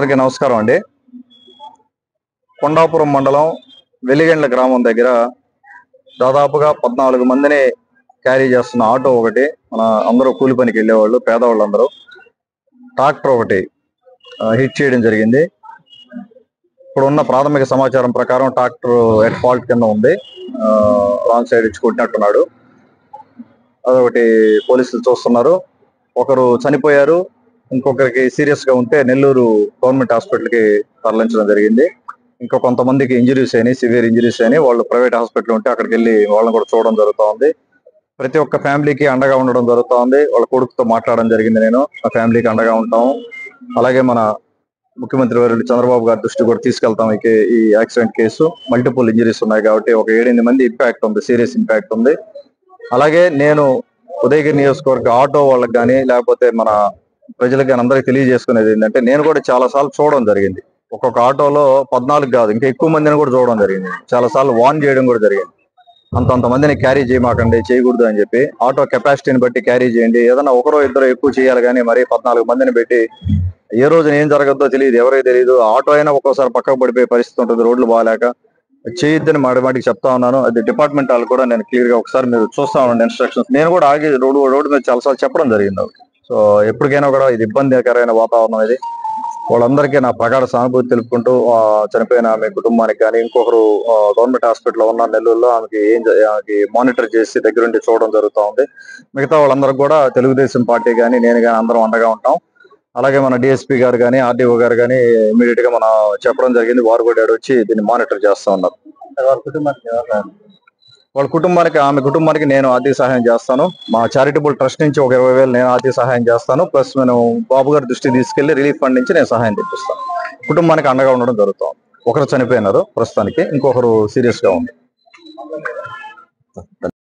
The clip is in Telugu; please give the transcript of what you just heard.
అందరికీ నమస్కారం అండి. కొండాపురం మండలం వెలిగండ్ల గ్రామం దగ్గర దాదాపుగా 14 మందిని క్యారీ చేస్తున్న ఆటో ఒకటి, మన అందరూ కూలి పనికి వెళ్ళేవాళ్ళు, పేదవాళ్ళందరూ, ట్రాక్టర్ ఒకటి హిట్ చేయడం జరిగింది. ఇప్పుడున్న ప్రాథమిక సమాచారం ప్రకారం ట్రాక్టర్ ఎట్ ఫాల్ట్ కింద ఉంది, రాంగ్ సైడ్ ఇచ్చి కొట్టినట్టున్నాడు. అదొకటి పోలీసులు చూస్తున్నారు. ఒకరు చనిపోయారు, ఇంకొకరికి సీరియస్ గా ఉంటే నెల్లూరు గవర్నమెంట్ హాస్పిటల్ కి తరలించడం జరిగింది. ఇంకా కొంతమందికి ఇంజరీస్ అయినాయి, సివియర్ ఇంజరీస్ అయినాయి. వాళ్ళు ప్రైవేట్ హాస్పిటల్ ఉంటే అక్కడికి వెళ్ళి వాళ్ళని కూడా చూడడం జరుగుతూ ఉంది. ప్రతి ఒక్క ఫ్యామిలీకి అండగా ఉండడం జరుగుతూ ఉంది. వాళ్ళ కొడుకుతో మాట్లాడడం జరిగింది. నేను ఆ ఫ్యామిలీకి అండగా ఉంటాము. అలాగే మన ముఖ్యమంత్రి వర్యులు చంద్రబాబు గారి దృష్టి కూడా తీసుకెళ్తాం. ఈ యాక్సిడెంట్ కేసు మల్టిపుల్ ఇంజరీస్ ఉన్నాయి కాబట్టి ఒక 7-8 మంది ఇంపాక్ట్ ఉంది, సీరియస్ ఇంపాక్ట్ ఉంది. అలాగే నేను ఉదయగిరి నియోజకవర్గ ఆటో వాళ్ళకి కానీ లేకపోతే మన ప్రజలకు కానీ అందరికీ తెలియజేసుకునేది ఏంటంటే, నేను కూడా చాలా సార్లు చూడడం జరిగింది. ఒక్కొక్క ఆటోలో 14 కాదు ఇంకా ఎక్కువ మందిని కూడా చూడడం జరిగింది. చాలా సార్లు వార్న్ చేయడం కూడా జరిగింది. అంతమందిని క్యారీ చేయమాకండి, చేయకూడదు అని చెప్పి. ఆటో కెపాసిటీని బట్టి క్యారీ చేయండి. ఏదైనా ఒకరో ఇద్దరు ఎక్కువ చేయాలి కానీ మరి 14 మందిని పెట్టి ఏ రోజున ఏం జరగద్దో తెలియదు, ఎవరికి తెలియదు. ఆటో అయినా ఒక్కోసారి పక్కకు పడిపోయే పరిస్థితి ఉంటుంది, రోడ్లు బాగాలేక. చేయొద్దని మాటికి చెప్తా ఉన్నాను. అది డిపార్ట్మెంట్ వాళ్ళు కూడా నేను క్లియర్ గా ఒకసారి మీరు చూస్తా ఉన్నాను ఇన్స్ట్రక్షన్స్. నేను కూడా ఆగి రోడ్డు మీద చాలాసార్లు చెప్పడం జరిగింది. సో ఎప్పటికైనా కూడా ఇది ఇబ్బందికరమైన వాతావరణం. ఇది వాళ్ళందరికీ నా ప్రగాఢ సానుభూతి తెలుపుకుంటూ, చనిపోయిన ఆమె కుటుంబానికి కానీ, ఇంకొకరు గవర్నమెంట్ హాస్పిటల్లో ఉన్న నెల్లూరులో ఆమెకి మానిటర్ చేసి దగ్గరుండి చూడడం జరుగుతూ ఉంది. మిగతా వాళ్ళందరికీ కూడా తెలుగుదేశం పార్టీ కానీ నేను కానీ అందరం అండగా ఉంటాం. అలాగే మన డిఎస్పీ గారు కానీ ఆర్డీఓ గారు కానీ ఇమీడియట్ గా మనం చెప్పడం జరిగింది. వారు కూడా వచ్చి దీన్ని మానిటర్ చేస్తా ఉన్నారు. వాళ్ళ కుటుంబానికి, ఆమె కుటుంబానికి నేను ఆర్థిక సహాయం చేస్తాను. మా చారిటబుల్ ట్రస్ట్ నుంచి ఒక 20,000 నేను ఆర్థిక సహాయం చేస్తాను. ప్లస్ నేను బాబు గారి దృష్టికి తీసుకెళ్లి రిలీఫ్ ఫండ్ నుంచి నేను సహాయం తెప్పిస్తాను. కుటుంబానికి అండగా ఉండడం జరుగుతుంది. ఒకరు చనిపోయినారు ప్రస్తుతానికి, ఇంకొకరు సీరియస్ గా ఉంది.